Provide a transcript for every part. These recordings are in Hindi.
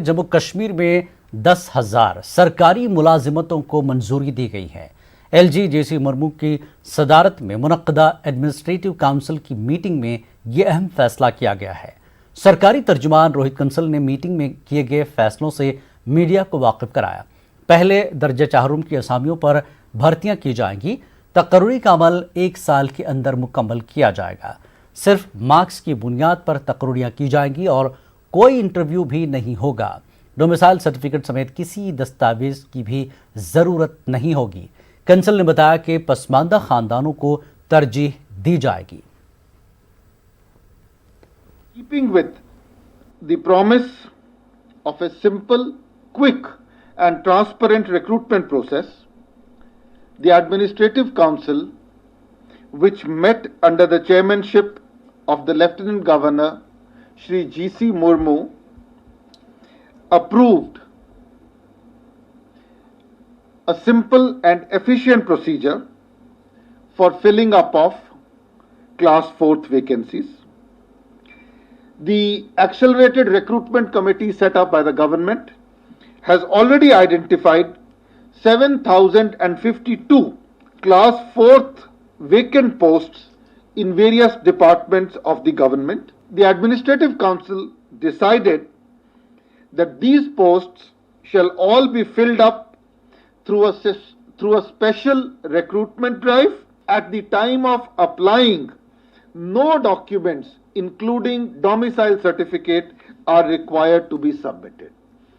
जम्मू कश्मीर में 10,000 सरकारी मुलाजिमतों को मंजूरी दी गई है। एलजी जेसी मुर्मू की सदारत में मुनक्कदा एडमिनिस्ट्रेटिव काउंसिल की मीटिंग में यह अहम फैसला किया गया है। सरकारी तर्जुमान रोहित कंसल ने मीटिंग में किए गए फैसलों से मीडिया को वाकिफ कराया। पहले दर्जे चाहरुम की असामियों पर भर्तियां की जाएंगी। तकर्री का अमल 1 साल के अंदर मुकम्मल किया जाएगा। सिर्फ मार्क्स की बुनियाद पर तकर्रियां की जाएंगी और कोई इंटरव्यू भी नहीं होगा। डोमिसाइल सर्टिफिकेट समेत किसी दस्तावेज की भी जरूरत नहीं होगी। कंसल ने बताया कि पसमानदा खानदानों को तरजीह दी जाएगी। Keeping with the promise of a simple, quick and transparent recruitment process, the Administrative Council, which met under the chairmanship of the Lieutenant Governor Shri G.C. Murmu, approved a simple and efficient procedure for filling up of Class 4th vacancies. The accelerated recruitment committee set up by the government has already identified 7,052 Class 4th vacant posts in various departments of the government. The Administrative Council decided that these posts shall all be filled up through a special recruitment drive. At the time of applying, no documents including domicile certificate are required to be submitted.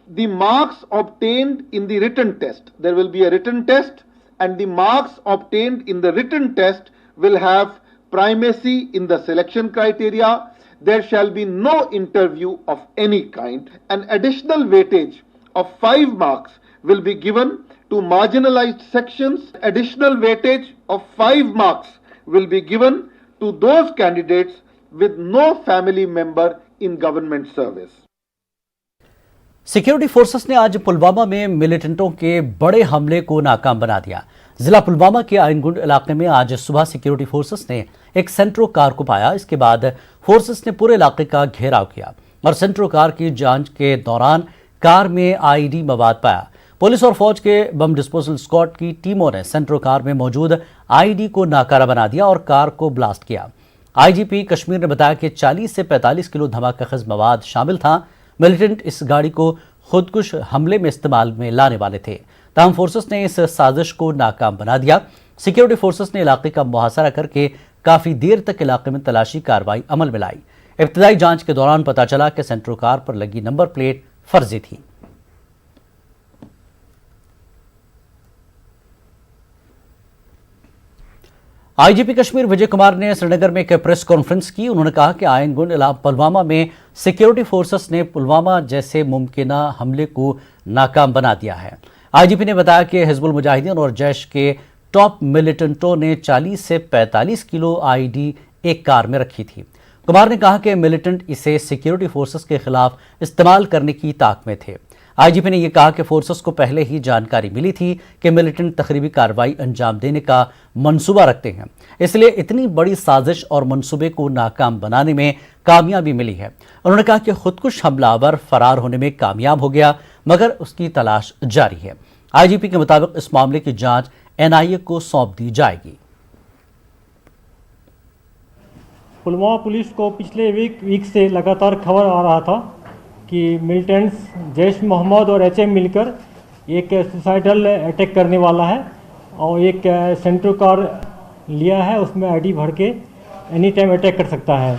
The marks obtained in the written test, there will be a written test, and the marks obtained in the written test will have primacy in the selection criteria. There shall be no interview of any kind. An additional weightage of 5 marks will be given to marginalized sections. Additional weightage of 5 marks will be given to those candidates with no family member in government service. Security forces ने आज पुलवामा में मिलिटेंटों के बड़े हमले को नाकाम बना दिया। जिला पुलवामा के आयनगुंड इलाके में आज सुबह सिक्योरिटी फोर्सेस ने एक सेंट्रो कार को पाया। इसके बाद फोर्सेस ने पूरे इलाके का घेराव किया और सेंट्रो कार की जांच के दौरान कार में आईडी मवाद पाया। पुलिस और फौज के बम डिस्पोजल स्क्वाड की टीमों ने सेंट्रो कार में मौजूद आईडी को नाकारा बना दिया और कार को ब्लास्ट किया। आईजीपी कश्मीर ने बताया कि 40 से 45 किलो धमाकेखज़ मवाद शामिल था। मिलिटेंट इस गाड़ी को खुदकुश हमले में इस्तेमाल में लाने वाले थे। ताहम फोर्सेस ने इस साजिश को नाकाम बना दिया। सिक्योरिटी फोर्सेस ने इलाके का मुहासरा करके काफी देर तक इलाके में तलाशी कार्रवाई अमल में लाई। इब्तदाई जांच के दौरान पता चला कि सेंट्रो कार पर लगी नंबर प्लेट फर्जी थी। आईजीपी कश्मीर विजय कुमार ने श्रीनगर में एक प्रेस कॉन्फ्रेंस की। उन्होंने कहा कि आयनगुंड पुलवामा में सिक्योरिटी फोर्सेस ने पुलवामा जैसे मुमकिना हमले को नाकाम बना दिया है। आईजीपी ने बताया कि हिजबुल मुजाहिदीन और जैश के टॉप मिलिटेंटों ने 40 से 45 किलो आईडी एक कार में रखी थी। कुमार ने कहा कि मिलिटेंट इसे सिक्योरिटी फोर्सेस के खिलाफ इस्तेमाल करने की ताक में थे। आईजीपी ने यह कहा कि फोर्सेस को पहले ही जानकारी मिली थी कि मिलिटेंट तखरीबी कार्रवाई अंजाम देने का मंसूबा रखते हैं, इसलिए इतनी बड़ी साजिश और मंसूबे को नाकाम बनाने में कामयाबी मिली है। उन्होंने कहा कि खुदकुश हमलावर फरार होने में कामयाब हो गया, मगर उसकी तलाश जारी है। आईजीपी के मुताबिक इस मामले की जांच एनआईए को सौंप दी जाएगी। पुलवामा पुलिस को पिछले वीक से लगातार खबर आ रहा था कि मिलिटेंट्स जैश मोहम्मद और एचएम मिलकर एक सुसाइडल अटैक करने वाला है और एक सेंट्रो कार लिया है, उसमें आईडी भर के एनी टाइम अटैक कर सकता है।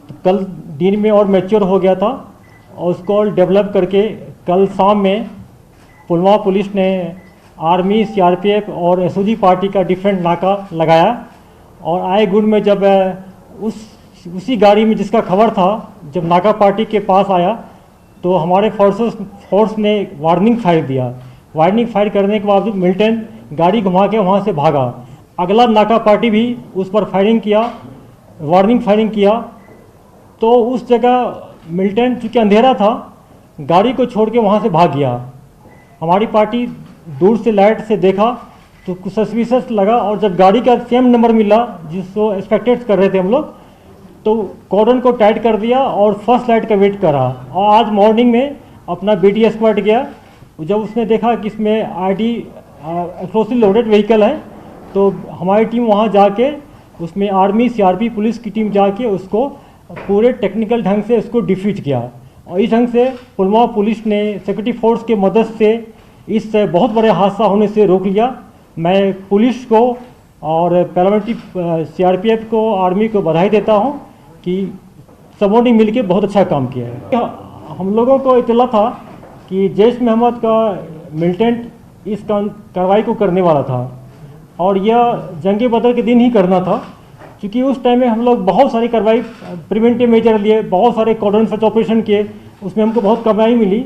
तो कल दिन में और मैच्योर हो गया था और उसको डेवलप करके कल शाम में पुलवामा पुलिस ने आर्मी, सीआरपीएफ और एसओजी पार्टी का डिफरेंट नाका लगाया और आयगुंड में जब उसी गाड़ी में जिसका खबर था, जब नाका पार्टी के पास आया तो हमारे फोर्स ने वार्निंग फायर दिया। वार्निंग फायर करने के बावजूद मिलिटेंट गाड़ी घुमा के वहाँ से भागा। अगला नाका पार्टी भी उस पर फायरिंग किया, वार्निंग फायरिंग किया। तो उस जगह मिलिटेंट चूँकि अंधेरा था, गाड़ी को छोड़ के वहाँ से भाग गया। हमारी पार्टी दूर से लाइट से देखा तो कुछ सस्पिशियस लगा और जब गाड़ी का सेम नंबर मिला जिसको एक्सपेक्टेड कर रहे थे हम लोग, तो कॉर्डन को टाइट कर दिया और फर्स्ट लाइट का वेट करा। और आज मॉर्निंग में अपना BT स्क्वाड गया। जब उसने देखा कि इसमें ID एक्सप्लोसिव लोडेड व्हीकल है, तो हमारी टीम वहाँ जाके उसमें आर्मी CRP पुलिस की टीम जाके उसको पूरे टेक्निकल ढंग से उसको डिफीट किया। और इस ढंग से पुलवामा पुलिस ने सिक्योरिटी फोर्स के मदद से इस बहुत बड़े हादसा होने से रोक लिया। मैं पुलिस को और पैरामिलिट्री CRPF को, आर्मी को बधाई देता हूं कि सबों ने मिलकर बहुत अच्छा काम किया है। हम लोगों को इतला था कि जैश मोहम्मद का मिलिटेंट इस कार्रवाई को करने वाला था और यह जंग बदर के दिन ही करना था, क्योंकि उस टाइम में हम लोग बहुत सारी कार्रवाई प्रिवेंटिव मेजर लिए, बहुत सारे कॉर्डन सर्च ऑपरेशन किए, उसमें हमको बहुत कमाई मिली।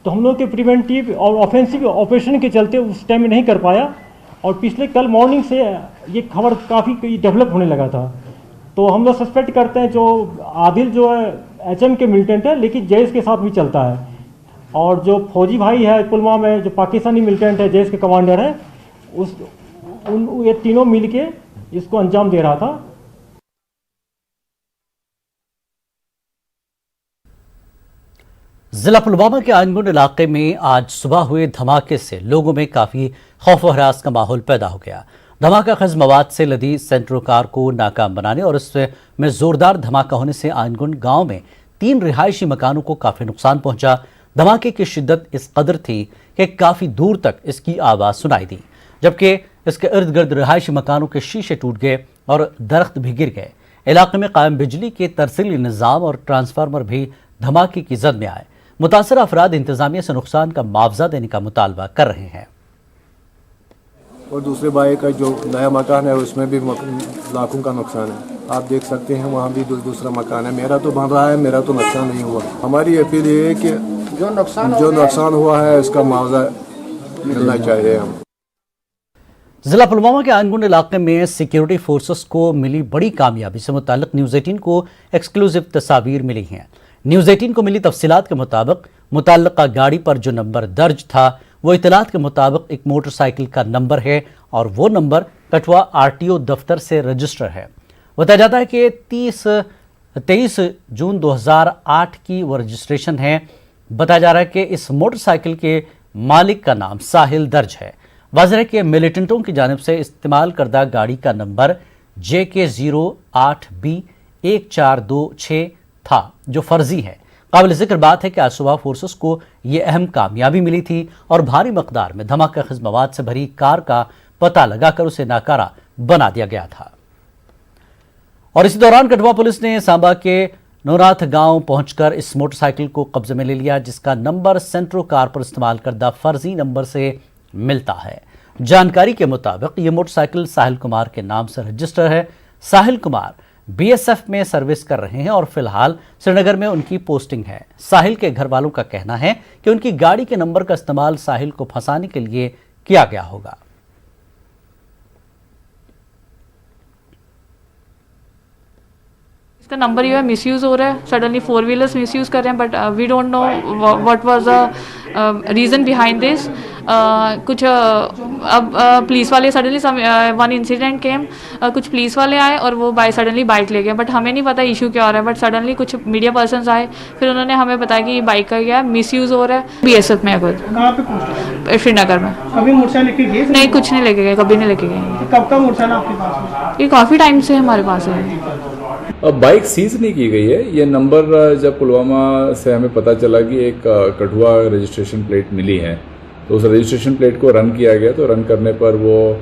तो हम लोग के प्रिवेंटिव और ऑफेंसिव ऑपरेशन के चलते उस टाइम में नहीं कर पाया और पिछले कल मॉर्निंग से ये खबर काफ़ी डेवलप होने लगा था। तो हम लोग सस्पेक्ट करते हैं जो आदिल जो है HM के मिलिटेंट है, लेकिन जैश के साथ भी चलता है। और जो फौजी भाई है पुलवामा में, जो पाकिस्तानी मिलिटेंट है, जैश के कमांडर है, ये तीनों मिलके इसको अंजाम दे रहा था। जिला पुलवामा के आयनगुंड इलाके में आज सुबह हुए धमाके से लोगों में काफी खौफ व हरास का माहौल पैदा हो गया। धमाका खज मवाद से लदी सेंट्रो कार को नाकाम बनाने और इसमें जोरदार धमाका होने से आयनगुंड गांव में 3 रिहायशी मकानों को काफी नुकसान पहुंचा। धमाके की शिद्दत इस कदर थी कि काफी दूर तक इसकी आवाज सुनाई दी, जबकि इसके इर्द गिर्द रिहायशी मकानों के शीशे टूट गए और दरख्त भी गिर गए। इलाके में कायम बिजली के तरसीली निज़ाम और ट्रांसफार्मर भी धमाके की जद में आए। मुतासर अफराद इंतजामिया से नुकसान का मुआवजा देने का मुतालबा कर रहे हैं। और दूसरे भाई का जो नया मकान है उसमें भी लाखों का नुकसान है। आप देख सकते हैं वहाँ भी दूसरा मकान है। मेरा तो बन रहा है, मेरा तो नुकसान नहीं हुआ। हमारी अपील ये है कि जो नुकसान हुआ है उसका मुआवजा मिलना चाहिए। हम जिला पुलवामा के आयनगुंड इलाके में सिक्योरिटी फोर्सेस को मिली बड़ी कामयाबी से मुताल्लिक न्यूज़ 18 को एक्सक्लूसिव तस्वीर मिली हैं। न्यूज़ 18 को मिली तफसीलात के मुताबिक मुतल्लका गाड़ी पर जो नंबर दर्ज था वो इतलात के मुताबिक एक मोटरसाइकिल का नंबर है और वो नंबर कठुआ RTO दफ्तर से रजिस्टर है। बताया जाता है कि 23 जून 2008 की वो रजिस्ट्रेशन है। बताया जा रहा है कि इस मोटरसाइकिल के मालिक का नाम साहिल दर्ज है। वाज़ेह है कि मिलिटेंटों की जानिब से इस्तेमाल करदा गाड़ी का नंबर JK08B1426 था, जो फर्जी है। काबिल जिक्र बात है कि आज सुबह फोर्सेस को यह अहम कामयाबी मिली थी और भारी मकदार में धमाका खिज मवाद से भरी कार का पता लगाकर उसे नाकारा बना दिया गया था। और इसी दौरान कठुआ पुलिस ने सांबा के नौराथ गांव पहुंचकर इस मोटरसाइकिल को कब्जे में ले लिया, जिसका नंबर सेंट्रो कार पर इस्तेमाल करदा फर्जी नंबर से मिलता है। जानकारी के मुताबिक ये मोटरसाइकिल साहिल कुमार के नाम से रजिस्टर है। साहिल कुमार BSF में सर्विस कर रहे हैं और फिलहाल श्रीनगर में उनकी पोस्टिंग है। साहिल के घर वालों का कहना है कि उनकी गाड़ी के नंबर का इस्तेमाल साहिल को फंसाने के लिए किया गया होगा। इसका नंबर जो है मिसयूज हो रहा है। सडनली 4 व्हीलर्स मिसयूज कर रहे हैं, but we don't know what was the reason behind this. कुछ अब पुलिस वाले सडनली वन इंसिडेंट केम, कुछ पुलिस वाले आए और वो सडनली बाइक ले गए, बट हमें नहीं पता इशू क्या हो रहा है। बट सडनली कुछ मीडिया पर्सन्स आए, फिर उन्होंने हमें बताया कि ये बाइक का क्या मिसयूज हो रहा है। BSF में खुद श्रीनगर में। कभी मोटरसाइकिल लेके गए? नहीं, कुछ नहीं लेके गए, कभी नहीं लेके गए। कब का मोटरसाइकिल आपके पास है? ये काफ़ी टाइम से हमारे पास है। अब बाइक सीज नहीं की गई है। ये नंबर जब पुलवामा से हमें पता चला कि एक कठुआ रजिस्ट्रेशन प्लेट मिली है, तो उस रजिस्ट्रेशन प्लेट को रन किया गया। तो रन करने पर वो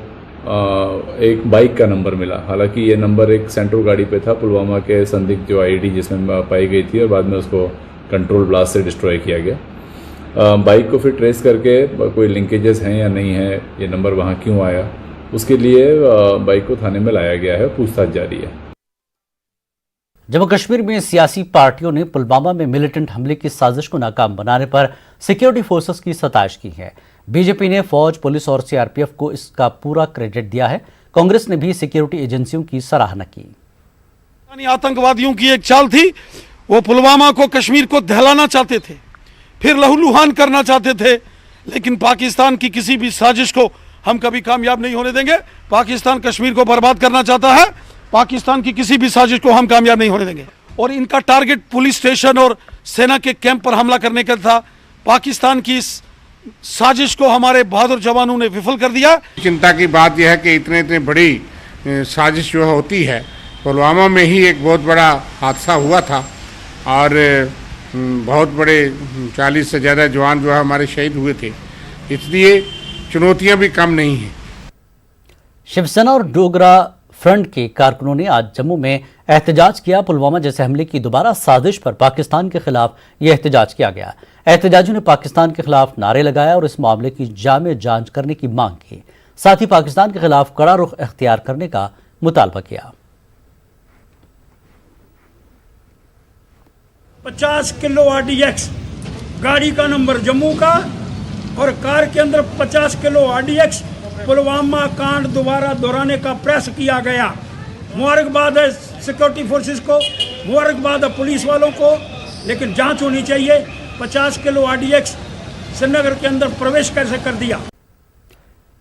एक बाइक का नंबर मिला। हालांकि ये नंबर एक सेंट्रो गाड़ी पे था, पुलवामा के संदिग्ध जो IED जिसमें पाई गई थी, और बाद में उसको कंट्रोल ब्लास्ट से डिस्ट्रॉय किया गया। बाइक को फिर ट्रेस करके कोई लिंकेजेस हैं या नहीं है, ये नंबर वहाँ क्यों आया, उसके लिए बाइक को थाने में लाया गया है, पूछताछ जारी है। जम्मू कश्मीर में सियासी पार्टियों ने पुलवामा में मिलिटेंट हमले की साजिश को नाकाम बनाने पर सिक्योरिटी फोर्सेस की सताइश की है। बीजेपी ने फौज, पुलिस और CRPF को इसका पूरा क्रेडिट दिया है। कांग्रेस ने भी सिक्योरिटी एजेंसियों की सराहना की। आतंकवादियों की एक चाल थी, वो पुलवामा को, कश्मीर को दहलाना चाहते थे, फिर लहूलुहान करना चाहते थे, लेकिन पाकिस्तान की किसी भी साजिश को हम कभी कामयाब नहीं होने देंगे। पाकिस्तान कश्मीर को बर्बाद करना चाहता है, पाकिस्तान की किसी भी साजिश को हम कामयाब नहीं होने देंगे। और इनका टारगेट पुलिस स्टेशन और सेना के कैंप पर हमला करने का था, पाकिस्तान की इस साजिश को हमारे बहादुर जवानों ने विफल कर दिया। चिंता की बात यह है कि इतने बड़ी साजिश जो होती है, पुलवामा में ही एक बहुत बड़ा हादसा हुआ था और बहुत बड़े 40 से ज़्यादा जवान जो है हमारे शहीद हुए थे, इसलिए चुनौतियां भी कम नहीं हैं। शिवसेना और डोगरा फ्रंट के कारकुनों ने आज जम्मू में एहतजाज किया। पुलवामा जैसे हमले की दोबारा साजिश पर पाकिस्तान के खिलाफ यह एहतजाज किया गया। एहतजाजियों ने पाकिस्तान के खिलाफ नारे लगाया और इस मामले की जामे जांच करने की मांग की। साथ ही पाकिस्तान के खिलाफ कड़ा रुख इख्तियार करने का मुतालबा किया। 50 किलो RDX गाड़ी का नंबर जम्मू का और कार के अंदर 50 किलो RDX पुलवामा कांड दोबारा दोहराने का प्रयास किया गया। मुबारकबाद है सिक्योरिटी फोर्सेस को, मुबारकबाद है पुलिस वालों को, लेकिन जांच होनी चाहिए। 50 किलो RDX श्रीनगर के अंदर प्रवेश कैसे कर दिया।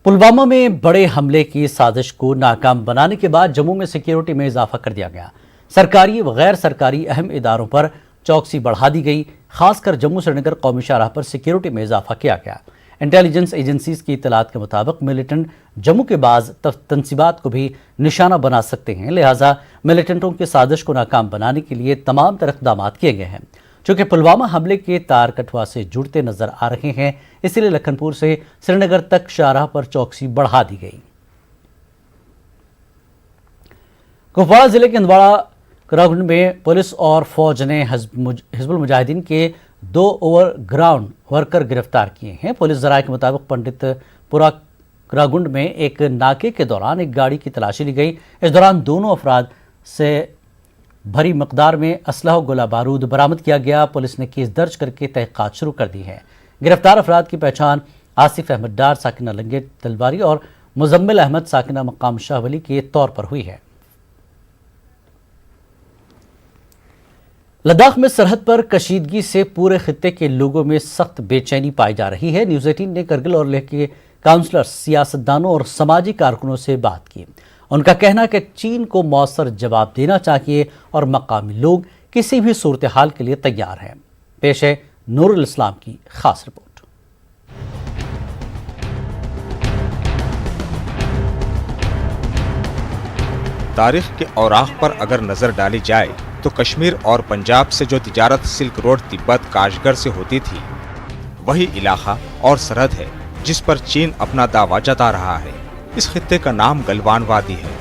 पुलवामा में बड़े हमले की साजिश को नाकाम बनाने के बाद जम्मू में सिक्योरिटी में इजाफा कर दिया गया। सरकारी व गैर सरकारी अहम इदारों पर चौकसी बढ़ा दी गई। खासकर जम्मू श्रीनगर कौमी शाहराह पर सिक्योरिटी में इजाफा किया गया। इंटेलिजेंस एजेंसीज की इत्तलात के मुताबिक मिलिटेंट जम्मू के बाज़ तनसीबात को भी निशाना बना सकते हैं, लिहाजा मिलिटेंटों की साजिश को नाकाम बनाने के लिए तमाम तरह इक़दाम किए गए हैं। चूँकि पुलवामा हमले के तार कठुआ से जुड़ते नजर आ रहे हैं, इसलिए लखनपुर से श्रीनगर तक शाहराह पर चौकसी बढ़ा दी गई। कुपवाड़ा जिले के इंदवाड़ा करागुंड में पुलिस और फौज ने हिजबुल मुजाहिदीन के 2 ओवरग्राउंड वर्कर गिरफ्तार किए हैं। पुलिस जराये के मुताबिक पंडितपुरा करागुंड में एक नाके के दौरान एक गाड़ी की तलाशी ली गई। इस दौरान दोनों अफराद से भरी मकदार में असलहा और गोला बारूद बरामद किया गया। पुलिस ने केस दर्ज करके तहकीकात शुरू कर दी है। गिरफ्तार अफराद की पहचान आसिफ अहमद डार साकिना लंगे तलवारी और मुजम्मिल अहमद साकिना मकाम शाहवली के तौर पर हुई है। लद्दाख में सरहद पर कशीदगी से पूरे खित्ते के लोगों में सख्त बेचैनी पाई जा रही है। न्यूज़ 18 ने करगिल और लेह के काउंसलर्स, सियासतदानों और समाजी कारकुनों से बात की। उनका कहना है कि चीन को मौसर जवाब देना चाहिए और मकामी लोग किसी भी सूरत हाल के लिए तैयार हैं। पेश है नूरुल इस्लाम की खास रिपोर्ट। तारीख के औराख पर अगर नजर डाली जाए तो कश्मीर और पंजाब से जो तिजारत सिल्क रोड तिब्बत काशगर से होती थी, वही इलाका और सरहद है जिस पर चीन अपना दावा जता रहा है। इस खित्ते का नाम गलवान वादी है।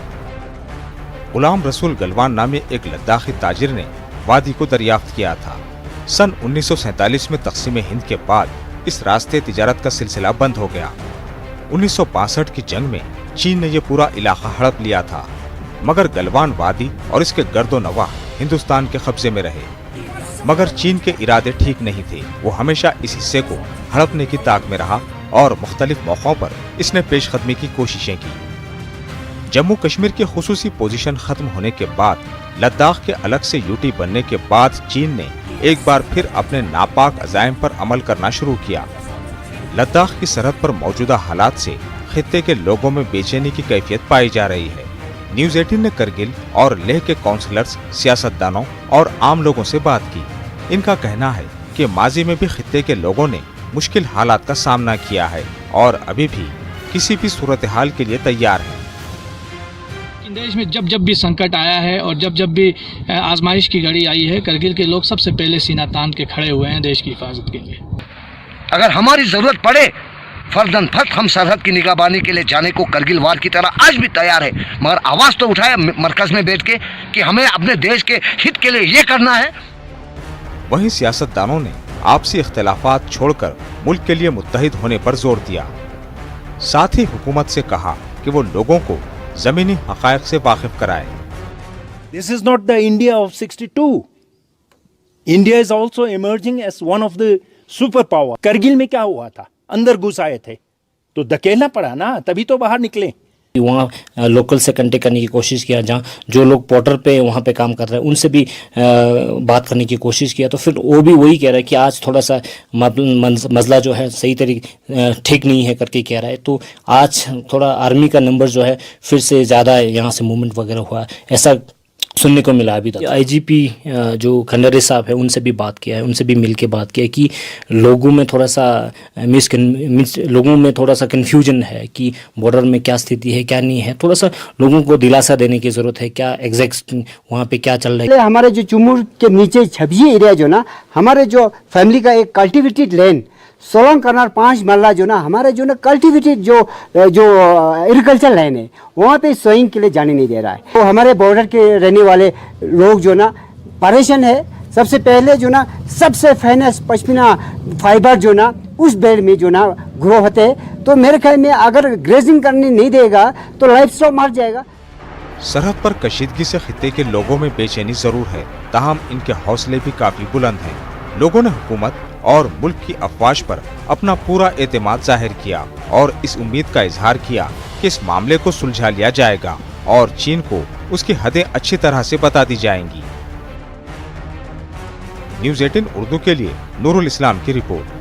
गुलाम रसूल गलवान नामे एक लद्दाखी ताजिर ने वादी को दरियाफ्त किया था। सन 1947 में तकसीम हिंद के बाद इस रास्ते तिजारत का सिलसिला बंद हो गया। 1962 की जंग में चीन ने यह पूरा इलाका हड़प लिया था, मगर गलवान वादी और इसके गर्दो नवाह हिंदुस्तान के कब्जे में रहे। मगर चीन के इरादे ठीक नहीं थे। वो हमेशा इस हिस्से को हड़पने की ताक में रहा और मुख्तलिफ मौक़ों पर इसने पेशकदमी की कोशिशें की। जम्मू कश्मीर की खुसूसी पोजीशन खत्म होने के बाद, लद्दाख के अलग से यूटी बनने के बाद चीन ने एक बार फिर अपने नापाक अज़ाइम पर अमल करना शुरू किया। लद्दाख की सरहद पर मौजूदा हालात से खित्ते के लोगों में बेचैनी की कैफियत पाई जा रही है। न्यूज़ 18 ने करगिल और लेह के काउंसलर्स, सियासतदानों और आम लोगों से बात की। इनका कहना है कि माजी में भी खित्ते के लोगों ने मुश्किल हालात का सामना किया है और अभी भी किसी भी सूरत हाल के लिए तैयार है। देश में जब जब भी संकट आया है और जब जब भी आजमाइश की घड़ी आई है, करगिल के लोग सबसे पहले सीना तान के खड़े हुए हैं देश की हिफाजत के लिए। अगर हमारी जरूरत पड़े फर्दन फर्द हम सरहद की निगहबानी के लिए जाने को करगिल वार की तरह आज भी तैयार है, मगर आवाज तो उठाए मरकज में बैठ के कि हमें अपने देश के हित के लिए ये करना है। वहीं सियासतदानों ने आपसी इख्तिलाफात छोड़कर मुल्क के लिए मुत्तहिद होने पर जोर दिया। साथ ही हुकूमत से कहा कि वो लोगों को जमीनी हक़ाइक़ से वाकिफ कराए। This is not the India of 62. India is also emerging as one of the superpower. Kargil में क्या हुआ था? अंदर घुस आए थे तो धकेलना पड़ा ना, तभी तो बाहर निकले। वहाँ लोकल से कांटेक्ट करने की कोशिश किया, जहाँ जो लोग पोर्टर पे वहाँ पे काम कर रहे हैं उनसे भी बात करने की कोशिश किया, तो फिर वो भी वही कह रहा है कि आज थोड़ा सा मसला जो है सही तरीके ठीक नहीं है करके कह रहा है। तो आज थोड़ा आर्मी का नंबर जो है फिर से ज़्यादा यहाँ से मूवमेंट वगैरह हुआ, ऐसा सुनने को मिला अभी तक। आईजीपी जो खंडेरे साहब है उनसे भी बात किया है, उनसे भी मिल के बात किया है कि लोगों में थोड़ा सा लोगों में थोड़ा सा कन्फ्यूजन है कि बॉर्डर में क्या स्थिति है क्या नहीं है, थोड़ा सा लोगों को दिलासा देने की ज़रूरत है, क्या एग्जैक्ट वहाँ पे क्या चल रहा है। हमारे जो चुमूर के नीचे छबजी एरिया जो ना हमारे जो फैमिली का एक कल्टिवेटेड लैंड 16 कनाल 5 मल्ला जो ना हमारे जो ना कल्टिवेटेड जो एग्रीकल्चर लैंड है वहाँ पे सोइंग के लिए जाने नहीं दे रहा है। तो हमारे बॉर्डर के रहने वाले लोग जो ना परेशान है। सबसे पहले जो ना सबसे फेमस पश्मीना फाइबर जो ना उस बेल्ट में जो ना ग्रो होते हैं, तो मेरे ख्याल में अगर ग्रेजिंग करने नहीं देगा तो लाइफ स्टॉक मर जाएगा। सरहद पर कशीदगी से खित्ते के लोगों में बेचैनी जरूर है, ताहम इनके हौसले भी काफी बुलंद हैं। लोगों ने हुकूमत और मुल्क की अफवाज पर अपना पूरा एतमाद जाहिर किया और इस उम्मीद का इजहार किया कि इस मामले को सुलझा लिया जाएगा और चीन को उसकी हदें अच्छी तरह से बता दी जाएंगी। न्यूज़ 18 उर्दू के लिए नूरुल इस्लाम की रिपोर्ट।